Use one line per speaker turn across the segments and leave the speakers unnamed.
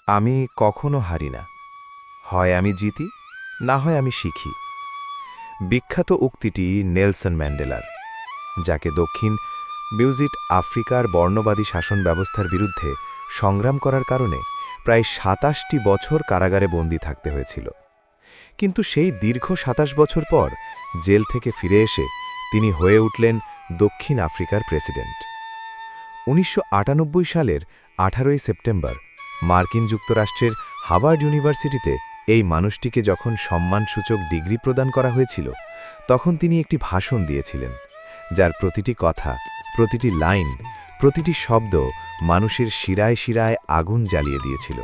আমি কখনো হারি না। হয় আমি জিতি, না হয় আমি শিখি। বিখ্যাত উক্তিটি নেলসন ম্যান্ডেলার, যাকে দক্ষিণ মিউজিট আফ্রিকার বর্ণবাদী শাসন ব্যবস্থার বিরুদ্ধে সংগ্রাম করার কারণে প্রায় ২৭টি বছর কারাগারে বন্দী থাকতে হয়েছিল। কিন্তু সেই দীর্ঘ ২৭ বছর পর জেল থেকে ফিরে এসে তিনি হয়ে উঠলেন দক্ষিণ আফ্রিকার প্রেসিডেন্ট। ১৯৯৮ সালের ১৮ সেপ্টেম্বর মার্কিন যুক্তরাষ্ট্রের হার্ভার্ড ইউনিভার্সিটিতে এই মানুষটিকে যখন সম্মানসূচক ডিগ্রি প্রদান করা হয়েছিল, তখন তিনি একটি ভাষণ দিয়েছিলেন, যার প্রতিটি কথা, প্রতিটি লাইন, প্রতিটি শব্দ মানুষের শিরায় শিরায় আগুন জ্বালিয়ে দিয়েছিল।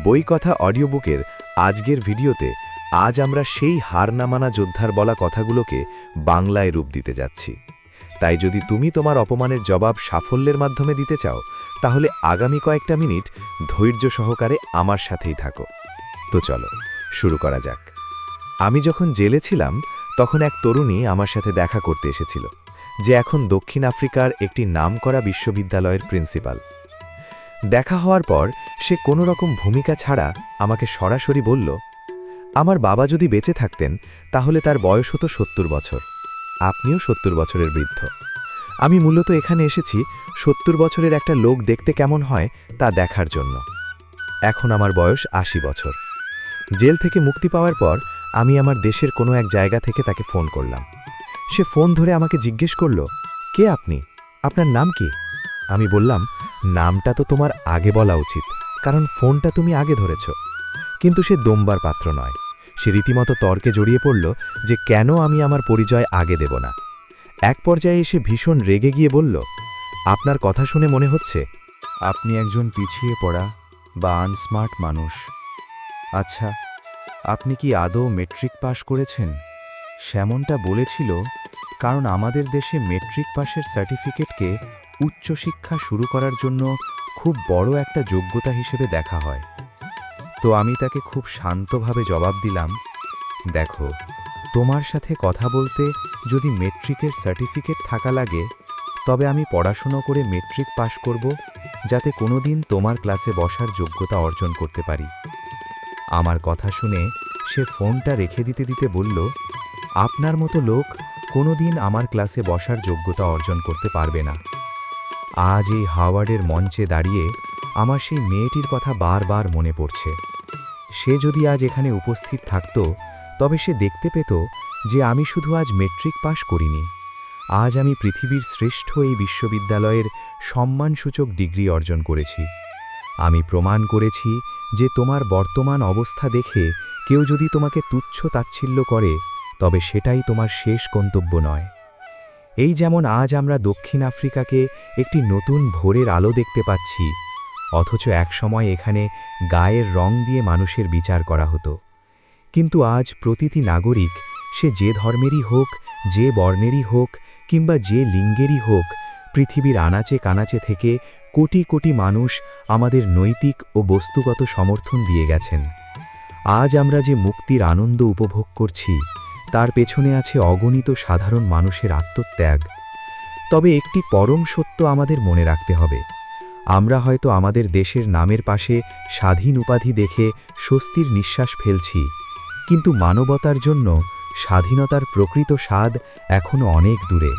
বইকথা অডিও বুকের আজকের ভিডিওতে আজ আমরা সেই হার না মানা যোদ্ধার বলা কথাগুলোকে বাংলায় রূপ দিতে যাচ্ছি। তাই যদি তুমি তোমার অপমানের জবাব সাফল্যের মাধ্যমে দিতে চাও, তাহলে আগামী কয়েকটা মিনিট ধৈর্য সহকারে আমার সাথেই থাকো। তো চলো শুরু করা যাক। আমি যখন জেলে ছিলাম, তখন এক তরুণী আমার সাথে দেখা করতে এসেছিল, যে এখন দক্ষিণ আফ্রিকার একটি নামকরা বিশ্ববিদ্যালয়ের প্রিন্সিপাল। দেখা হওয়ার পর সে কোনো রকম ভূমিকা ছাড়া আমাকে সরাসরি বলল, আমার বাবা যদি বেঁচে থাকতেন তাহলে তার বয়স হতো ৭০ বছর। আপনিও ৭০ বছরের বৃদ্ধ। আমি মূলত এখানে এসেছি ৭০ বছরের একটা লোক দেখতে কেমন হয় তা দেখার জন্য। এখন আমার বয়স ৮০ বছর। জেল থেকে মুক্তি পাওয়ার পর আমি আমার দেশের কোনো এক জায়গা থেকে তাকে ফোন করলাম। সে ফোন ধরে আমাকে জিজ্ঞেস করল, কে আপনি? আপনার নাম কি? আমি বললাম, নামটা তো তোমার আগে বলা উচিত, কারণ ফোনটা তুমি আগে ধরেছ। কিন্তু সে দমবার পাত্র নয়। সে রীতিমতো তর্কে জড়িয়ে পড়ল যে কেন আমি আমার পরিচয় আগে দেব না। এক পর্যায়ে এসে ভীষণ রেগে গিয়ে বলল, আপনার কথা শুনে মনে হচ্ছে আপনি একজন পিছিয়ে পড়া বা আনস্মার্ট মানুষ। আচ্ছা, আপনি কি আদৌ মেট্রিক পাশ করেছেন? সেমনটা বলেছিল কারণ আমাদের দেশে মেট্রিক পাশের সার্টিফিকেটকে উচ্চশিক্ষা শুরু করার জন্য খুব বড় একটা যোগ্যতা হিসেবে দেখা হয়। তো আমি তাকে খুব শান্তভাবে জবাব দিলাম, দেখো, তোমার সাথে কথা বলতে যদি মেট্রিকের সার্টিফিকেট থাকা লাগে, তবে আমি পড়াশুনো করে মেট্রিক পাশ করব, যাতে কোনোদিন তোমার ক্লাসে বসার যোগ্যতা অর্জন করতে পারি। আমার কথা শুনে সে ফোনটা রেখে দিতে দিতে বলল, আপনার মতো লোক কোনোদিন আমার ক্লাসে বসার যোগ্যতা অর্জন করতে পারবে না। আজ এই হাওয়ার্ডের মঞ্চে দাঁড়িয়ে আমার সেই মেয়েটির কথা বারবার মনে পড়ছে। সে যদি আজ এখানে উপস্থিত থাকত, তবে সে দেখতে পেত যে আমি শুধু আজ মেট্রিক পাশ করিনি, আজ আমি পৃথিবীর শ্রেষ্ঠ এই বিশ্ববিদ্যালয়ের সম্মানসূচক ডিগ্রি অর্জন করেছি। আমি প্রমাণ করেছি যে তোমার বর্তমান অবস্থা দেখে কেউ যদি তোমাকে তুচ্ছ তাচ্ছিল্য করে, তবে সেটাই তোমার শেষ গন্তব্য নয়। এই যেমন আজ আমরা দক্ষিণ আফ্রিকাকে একটি নতুন ভোরের আলো দেখতে পাচ্ছি, অথচ একসময় এখানে গায়ের রং দিয়ে মানুষের বিচার করা হতো। কিন্তু আজ প্রতিটি নাগরিক, সে যে ধর্মেরই হোক, যে বর্ণেরই হোক, কিংবা যে লিঙ্গেরই হোক, পৃথিবীর আনাচে কানাচে থেকে কোটি কোটি মানুষ আমাদের নৈতিক ও বস্তুগত সমর্থন দিয়ে গেছেন। আজ আমরা যে মুক্তির আনন্দ উপভোগ করছি, তার পেছনে আছে অগণিত সাধারণ মানুষের আত্মত্যাগ। তবে একটি পরম সত্য আমাদের মনে রাখতে হবে, আমরা হয়তো আমাদের দেশের নামের পাশে স্বাধীন উপাধি দেখে স্বস্তির নিঃশ্বাস ফেলছি, কিন্তু মানবতার জন্য স্বাধীনতার প্রকৃত স্বাদ এখনও অনেক দূরে।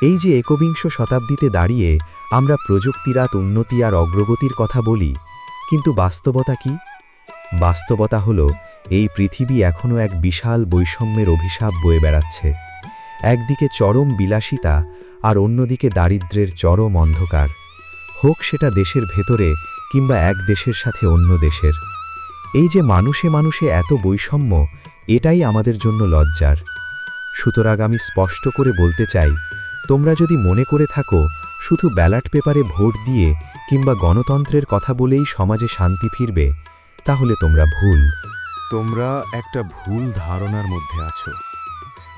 এই যে একবিংশ শতাব্দীতে দাঁড়িয়ে আমরা প্রযুক্তিরাত উন্নতি আর অগ্রগতির কথা বলি, কিন্তু বাস্তবতা কি? বাস্তবতা হলো, এই পৃথিবী এখনও এক বিশাল বৈষম্যের অভিশাপ বয়ে বেড়াচ্ছে। একদিকে চরম বিলাসিতা আর অন্যদিকে দারিদ্র্যের চরম অন্ধকার, হোক সেটা দেশের ভেতরে কিংবা এক দেশের সাথে অন্য দেশের। এই যে মানুষে মানুষে এত বৈষম্য, এটাই আমাদের জন্য লজ্জার। সুতরাং আমি স্পষ্ট করে বলতে চাই, তোমরা যদি মনে করে থাকো শুধু ব্যালট পেপারে ভোট দিয়ে কিংবা গণতন্ত্রের কথা বলেই সমাজে শান্তি ফিরবে, তাহলে তোমরা ভুল।
তোমরা একটা ভুল ধারণার মধ্যে আছো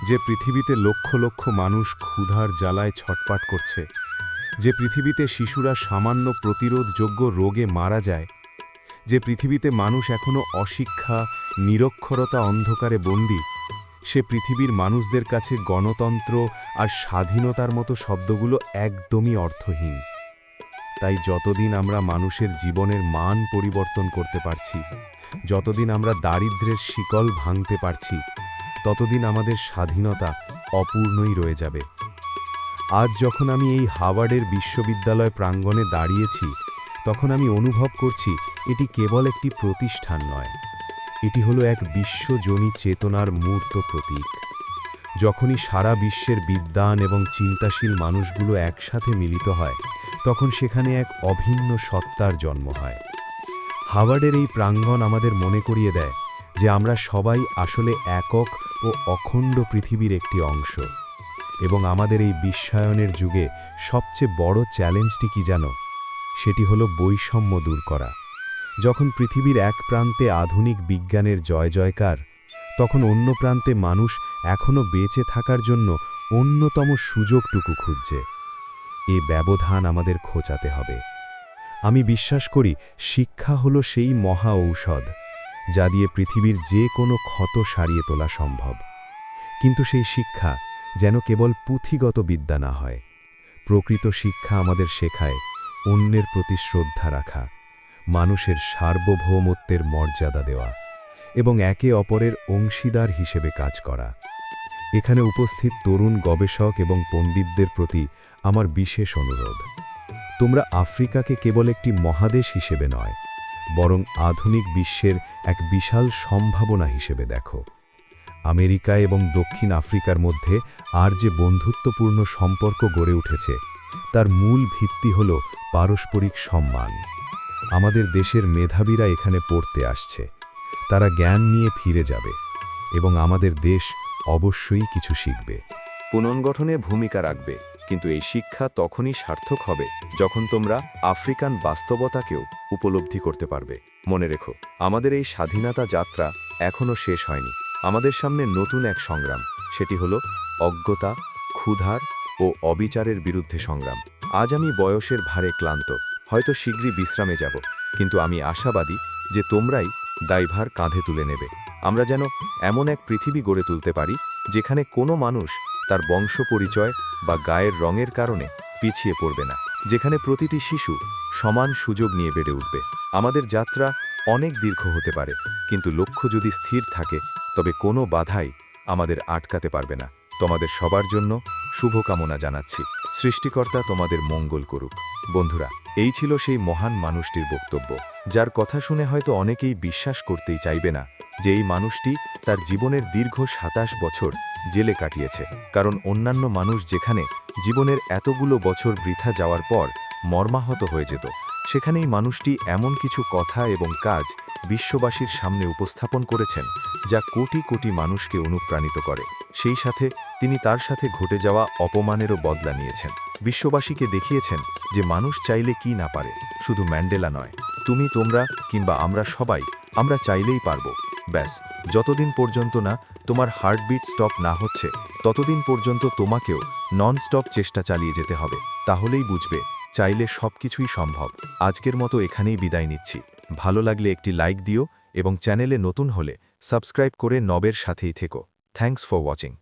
যে পৃথিবীতে লক্ষ লক্ষ মানুষ ক্ষুধার জ্বালায় ছটপাট করছে, যে পৃথিবীতে শিশুরা সামান্য প্রতিরোধযোগ্য রোগে মারা যায়, যে পৃথিবীতে মানুষ এখনও অশিক্ষা, নিরক্ষরতা, অন্ধকারে বন্দী। সে পৃথিবীর মানুষদের কাছে গণতন্ত্র আর স্বাধীনতার মতো শব্দগুলো একদমই অর্থহীন। তাই যতদিন আমরা মানুষের জীবনের মান পরিবর্তন করতে পারছি, যতদিন আমরা দারিদ্র্যের শিকল ভাঙতে পারছি, ততদিন আমাদের স্বাধীনতা অপূর্ণই রয়ে যাবে। আজ যখন আমি এই হার্ভার্ডের বিশ্ববিদ্যালয় প্রাঙ্গণে দাঁড়িয়েছি, তখন আমি অনুভব করছি এটি কেবল একটি প্রতিষ্ঠান নয়, এটি হলো এক বিশ্বজনী চেতনার মূর্ত প্রতীক। যখনই সারা বিশ্বের বিদ্বান এবং চিন্তাশীল মানুষগুলো একসাথে মিলিত হয়, তখন সেখানে এক অভিন্ন সত্তার জন্ম হয়। হার্ভার্ডের এই প্রাঙ্গণ আমাদের মনে করিয়ে দেয় যে আমরা সবাই আসলে একক ও অখণ্ড পৃথিবীর একটি অংশ। এবং আমাদের এই বিশ্বায়নের যুগে সবচেয়ে বড় চ্যালেঞ্জটি কি জানো? সেটি হলো বৈষম্য দূর করা। যখন পৃথিবীর এক প্রান্তে আধুনিক বিজ্ঞানের জয়জয়কার, তখন অন্য প্রান্তে মানুষ এখনও বেঁচে থাকার জন্য অন্যতম সুযোগটুকু খুঁজছে। এই ব্যবধান আমাদের খোঁচাতে হবে। আমি বিশ্বাস করি শিক্ষা হলো সেই মহা ঔষধ, যা দিয়ে পৃথিবীর যে কোনো ক্ষত সারিয়ে তোলা সম্ভব। কিন্তু সেই শিক্ষা যেন কেবল পুঁথিগত বিদ্যা না হয়। প্রকৃত শিক্ষা আমাদের শেখায় অন্যের প্রতি শ্রদ্ধা রাখা, মানুষের সার্বভৌমত্বের মর্যাদা দেওয়া এবং একে অপরের অংশীদার হিসেবে কাজ করা। এখানে উপস্থিত তরুণ গবেষক এবং পণ্ডিতদের প্রতি আমার বিশেষ অনুরোধ, তোমরা আফ্রিকাকে কেবল একটি মহাদেশ হিসেবে নয়, বরং আধুনিক বিশ্বের এক বিশাল সম্ভাবনা হিসেবে দেখো। আমেরিকা এবং দক্ষিণ আফ্রিকার মধ্যে আর যে বন্ধুত্বপূর্ণ সম্পর্ক গড়ে উঠেছে, তার মূল ভিত্তি হল পারস্পরিক সম্মান। আমাদের দেশের মেধাবীরা এখানে পড়তে আসছে, তারা জ্ঞান নিয়ে ফিরে যাবে এবং আমাদের দেশ অবশ্যই কিছু শিখবে।
পুনর্গঠনে ভূমিকা রাখবে, কিন্তু এই শিক্ষা তখনই সার্থক হবে যখন তোমরা আফ্রিকান বাস্তবতাকেও উপলব্ধি করতে পারবে। মনে রেখো, আমাদের এই স্বাধীনতা যাত্রা এখনও শেষ হয়নি। আমাদের সামনে নতুন এক সংগ্রাম, সেটি হলো অজ্ঞতা, ক্ষুধার ও অবিচারের বিরুদ্ধে সংগ্রাম। আজ আমি বয়সের ভারে ক্লান্ত, হয়তো শীঘ্রই বিশ্রামে যাব, কিন্তু আমি আশাবাদী যে তোমরাই দায়ভার কাঁধে তুলে নেবে। আমরা যেন এমন এক পৃথিবী গড়ে তুলতে পারি যেখানে কোনো মানুষ তার বংশ পরিচয় বা গায়ের রঙের কারণে পিছিয়ে পড়বে না, যেখানে প্রতিটি শিশু সমান সুযোগ নিয়ে বেড়ে উঠবে। আমাদের যাত্রা অনেক দীর্ঘ হতে পারে, কিন্তু লক্ষ্য যদি স্থির থাকে তবে কোনো বাধাই আমাদের আটকাতে পারবে না। তোমাদের সবার জন্য শুভকামনা জানাচ্ছি। সৃষ্টিকর্তা তোমাদের মঙ্গল করুক। বন্ধুরা, এই ছিল সেই মহান মানুষটির বক্তব্য, যার কথা শুনে হয়তো অনেকেই বিশ্বাস করতেই চাইবে না যে এই মানুষটি তার জীবনের দীর্ঘ ২৭ বছর জেলে কাটিয়েছে। কারণ অন্যান্য মানুষ যেখানে জীবনের এতগুলো বছর বৃথা যাওয়ার পর মর্মাহত হয়ে যেত, সেখানেই মানুষটি এমন কিছু কথা এবং কাজ বিশ্ববাসীর সামনে উপস্থাপন করেছেন যা কোটি কোটি মানুষকে অনুপ্রাণিত করে। সেই সাথে তিনি তার সাথে ঘটে যাওয়া অপমানেরও বদলা নিয়েছেন। বিশ্ববাসীকে দেখিয়েছেন যে মানুষ চাইলে কি না পারে। শুধু ম্যান্ডেলা নয়, তুমি, তোমরা কিংবা আমরা সবাই, আমরা চাইলেই পারব। ব্যাস, যতদিন পর্যন্ত না তোমার হার্টবিট স্টপ না হচ্ছে, ততদিন পর্যন্ত তোমাকেও নন স্টপ চেষ্টা চালিয়ে যেতে হবে। তাহলেই বুঝবে চাইলে সবকিছুই সম্ভব। আজকের মতো এখানেই বিদায় নিচ্ছি। ভালো লাগলে একটি লাইক দিও এবং চ্যানেলে নতুন হলে সাবস্ক্রাইব করে নবের সাথেই থেকো। Thanks for watching.